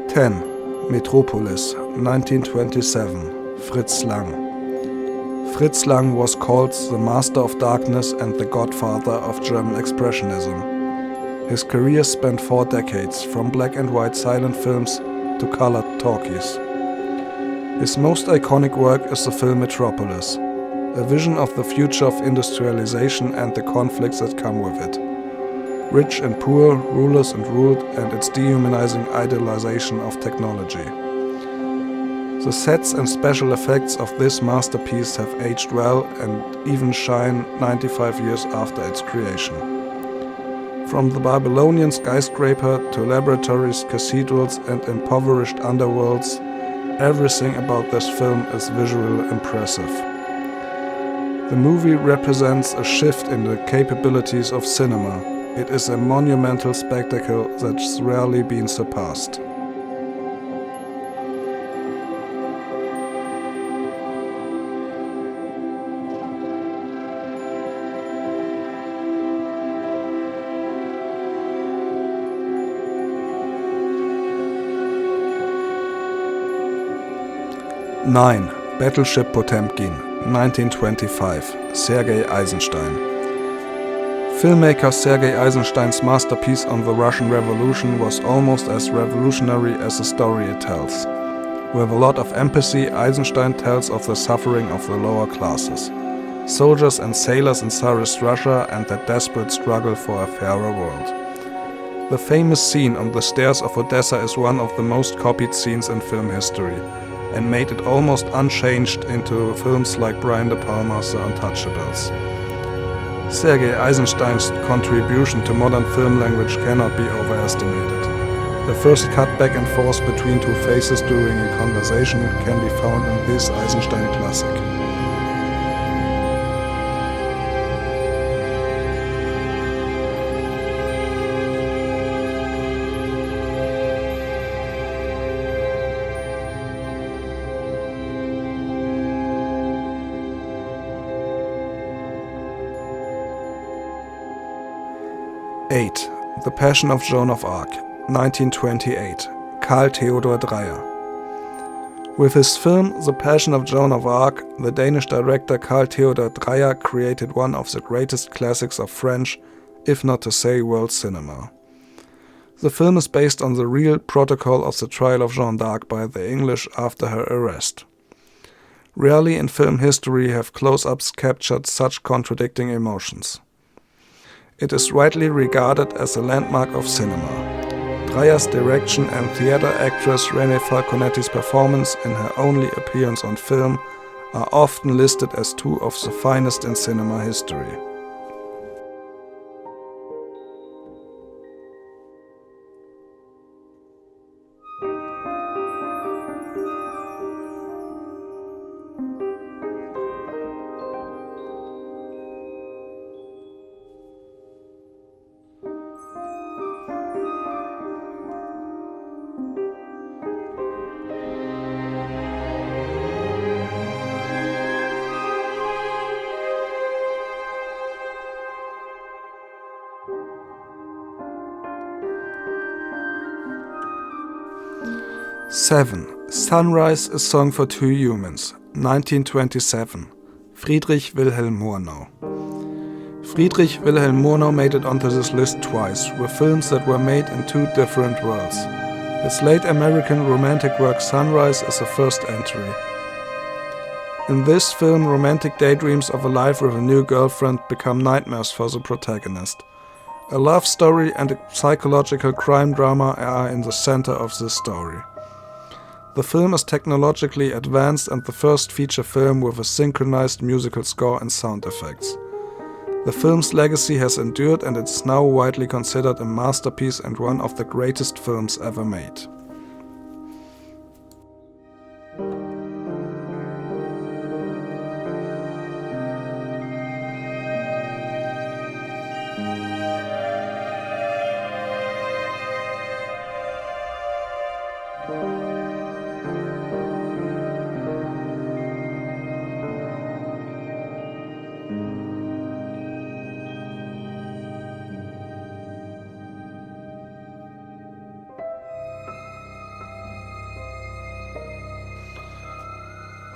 10. Metropolis, 1927, Fritz Lang. Fritz Lang was called the Master of Darkness and the Godfather of German Expressionism. His career spanned 4 decades, from black and white silent films to colored talkies. His most iconic work is the film Metropolis, a vision of the future of industrialization and the conflicts that come with it. Rich and poor, rulers and ruled, and its dehumanizing idealization of technology. The sets and special effects of this masterpiece have aged well and even shine 95 years after its creation. From the Babylonian skyscraper to laboratories, cathedrals, and impoverished underworlds, everything about this film is visually impressive. The movie represents a shift in the capabilities of cinema. It is a monumental spectacle that's rarely been surpassed. Nine. Battleship Potemkin, 1925, Sergei Eisenstein. Filmmaker Sergei Eisenstein's masterpiece on the Russian Revolution was almost as revolutionary as the story it tells. With a lot of empathy, Eisenstein tells of the suffering of the lower classes, soldiers and sailors in Tsarist Russia and their desperate struggle for a fairer world. The famous scene on the stairs of Odessa is one of the most copied scenes in film history, and made it almost unchanged into films like Brian De Palma's The Untouchables. Sergei Eisenstein's contribution to modern film language cannot be overestimated. The first cut back and forth between two faces during a conversation can be found in this Eisenstein classic. Eight. The Passion of Joan of Arc, 1928, Karl Theodor Dreyer. With his film The Passion of Joan of Arc, the Danish director Karl Theodor Dreyer created one of the greatest classics of French, if not to say world cinema. The film is based on the real protocol of the trial of Jeanne d'Arc by the English after her arrest. Rarely in film history have close-ups captured such contradicting emotions. It is widely regarded as a landmark of cinema. Dreyer's direction and theater actress Renée Falconetti's performance in her only appearance on film are often listed as two of the finest in cinema history. Seven. Sunrise, A Song for Two Humans, 1927, Friedrich Wilhelm Murnau. Friedrich Wilhelm Murnau made it onto this list twice, with films that were made in two different worlds. His late American romantic work Sunrise is the first entry. In this film, romantic daydreams of a life with a new girlfriend become nightmares for the protagonist. A love story and a psychological crime drama are in the center of this story. The film is technologically advanced and the first feature film with a synchronized musical score and sound effects. The film's legacy has endured and it's now widely considered a masterpiece and one of the greatest films ever made.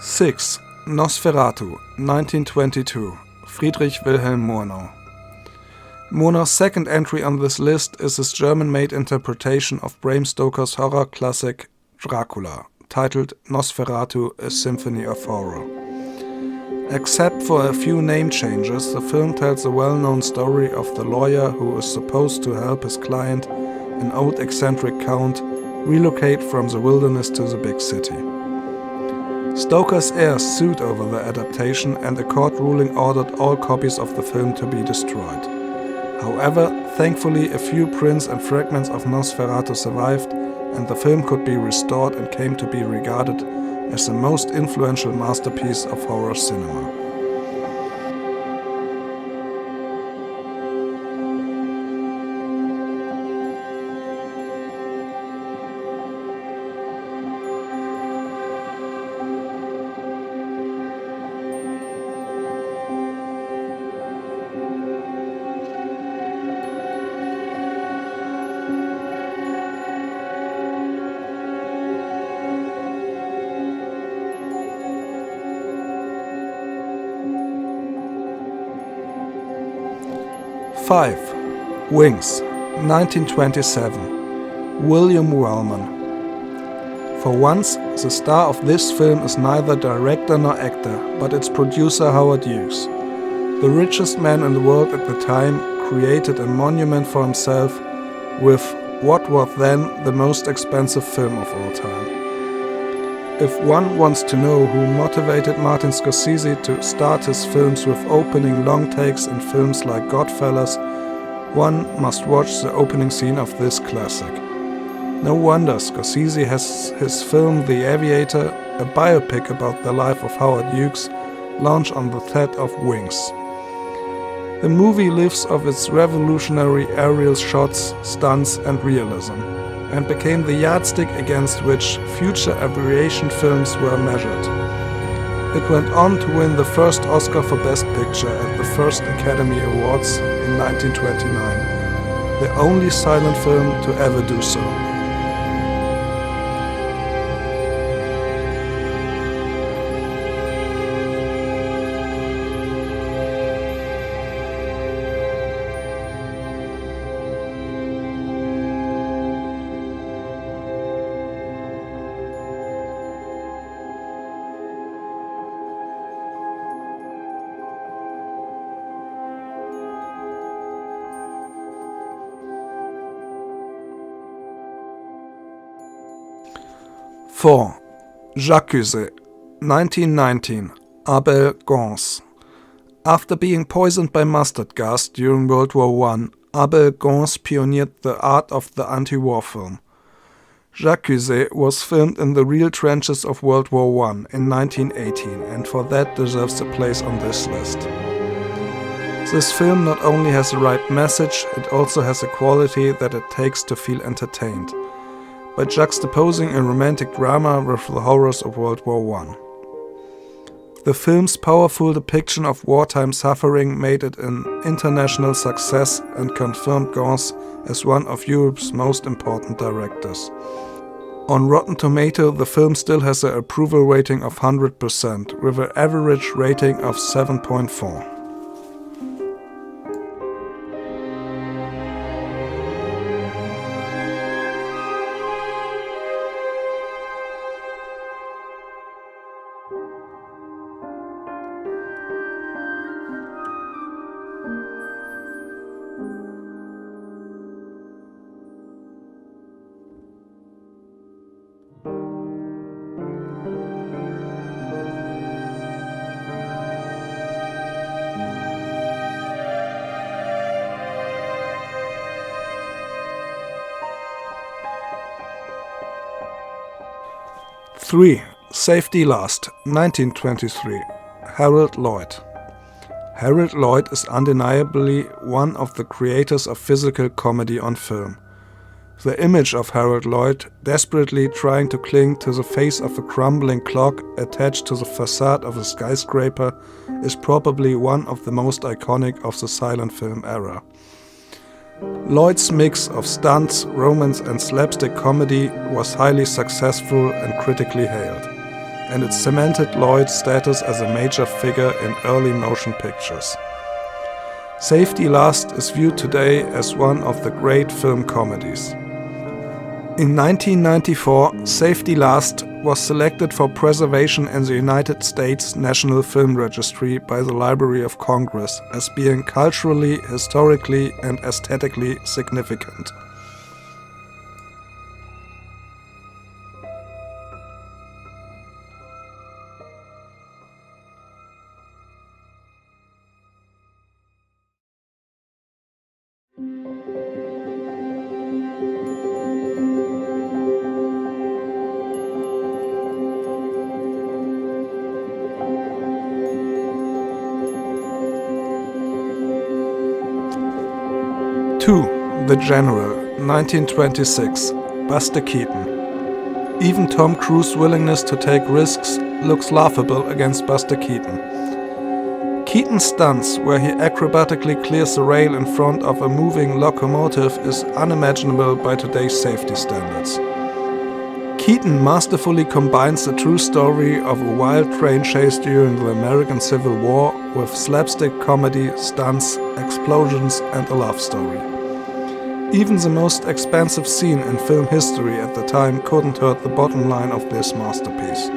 6. Nosferatu, 1922, Friedrich Wilhelm Murnau. Murnau's second entry on this list is his German-made interpretation of Bram Stoker's horror classic Dracula, titled Nosferatu, A Symphony of Horror. Except for a few name changes, the film tells a well-known story of the lawyer who is supposed to help his client, an old eccentric count, relocate from the wilderness to the big city. Stoker's heirs sued over the adaptation, and a court ruling ordered all copies of the film to be destroyed. However, thankfully a few prints and fragments of Nosferatu survived, and the film could be restored and came to be regarded as the most influential masterpiece of horror cinema. Five. Wings, 1927, William Wellman. For once, the star of this film is neither director nor actor, but its producer Howard Hughes. The richest man in the world at the time created a monument for himself with what was then the most expensive film of all time. If one wants to know who motivated Martin Scorsese to start his films with opening long takes in films like Goodfellas, one must watch the opening scene of this classic. No wonder Scorsese has his film The Aviator, a biopic about the life of Howard Hughes, launched on the set of Wings. The movie lives of its revolutionary aerial shots, stunts and realism, and became the yardstick against which future aviation films were measured. It went on to win the first Oscar for Best Picture at the first Academy Awards in 1929, the only silent film to ever do so. Four. J'accuse, 1919, Abel, Gance. After being poisoned by mustard gas during World War I, Abel Gance pioneered the art of the anti-war film. J'accuse was filmed in the real trenches of World War I in 1918, and for that deserves a place on this list. This film not only has the right message, it also has a quality that it takes to feel entertained, by juxtaposing a romantic drama with the horrors of World War I. The film's powerful depiction of wartime suffering made it an international success and confirmed Gance as one of Europe's most important directors. On Rotten Tomatoes, the film still has an approval rating of 100%, with an average rating of 7.4. 3. Safety Last, 1923, Harold Lloyd. Harold Lloyd is undeniably one of the creators of physical comedy on film. The image of Harold Lloyd desperately trying to cling to the face of a crumbling clock attached to the facade of a skyscraper is probably one of the most iconic of the silent film era. Lloyd's mix of stunts, romance and slapstick comedy was highly successful and critically hailed. and it cemented Lloyd's status as a major figure in early motion pictures. Safety Last is viewed today as one of the great film comedies. In 1994, Safety Last was selected for preservation in the United States National Film Registry by the Library of Congress as being culturally, historically, and aesthetically significant. The General, 1926, Buster Keaton. Even Tom Cruise's willingness to take risks looks laughable against Buster Keaton. Keaton's stunts, where he acrobatically clears the rail in front of a moving locomotive, is unimaginable by today's safety standards. Keaton masterfully combines the true story of a wild train chase during the American Civil War with slapstick comedy, stunts, explosions, and a love story. Even the most expensive scene in film history at the time couldn't hurt the bottom line of this masterpiece.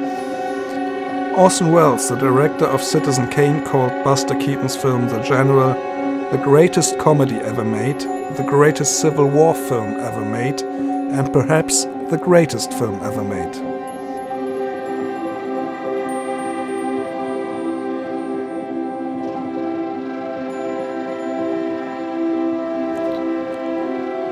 Orson Welles, the director of Citizen Kane, called Buster Keaton's film The General the greatest comedy ever made, the greatest Civil War film ever made, and perhaps the greatest film ever made.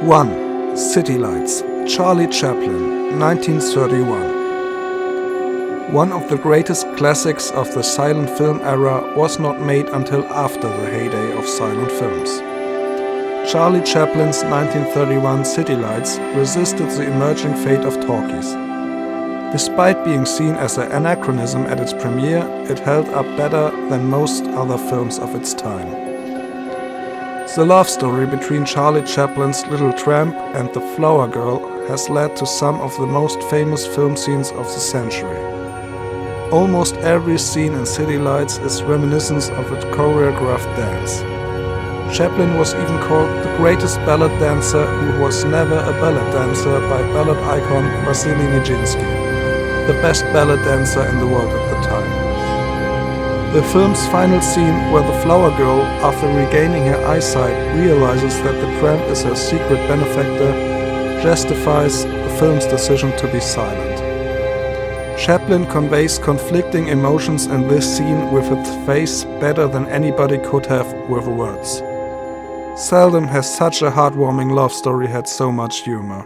One. City Lights, Charlie Chaplin, 1931. One of the greatest classics of the silent film era was not made until after the heyday of silent films. Charlie Chaplin's 1931 City Lights resisted the emerging fate of talkies. Despite being seen as an anachronism at its premiere, it held up better than most other films of its time. The love story between Charlie Chaplin's Little Tramp and the Flower Girl has led to some of the most famous film scenes of the century. Almost every scene in City Lights is reminiscent of a choreographed dance. Chaplin was even called the greatest ballet dancer who was never a ballet dancer by ballet icon Vasily Nijinsky, the best ballet dancer in the world at the time. The film's final scene, where the Flower Girl, after regaining her eyesight, realizes that the tramp is her secret benefactor, justifies the film's decision to be silent. Chaplin conveys conflicting emotions in this scene with its face better than anybody could have with words. Seldom has such a heartwarming love story had so much humor.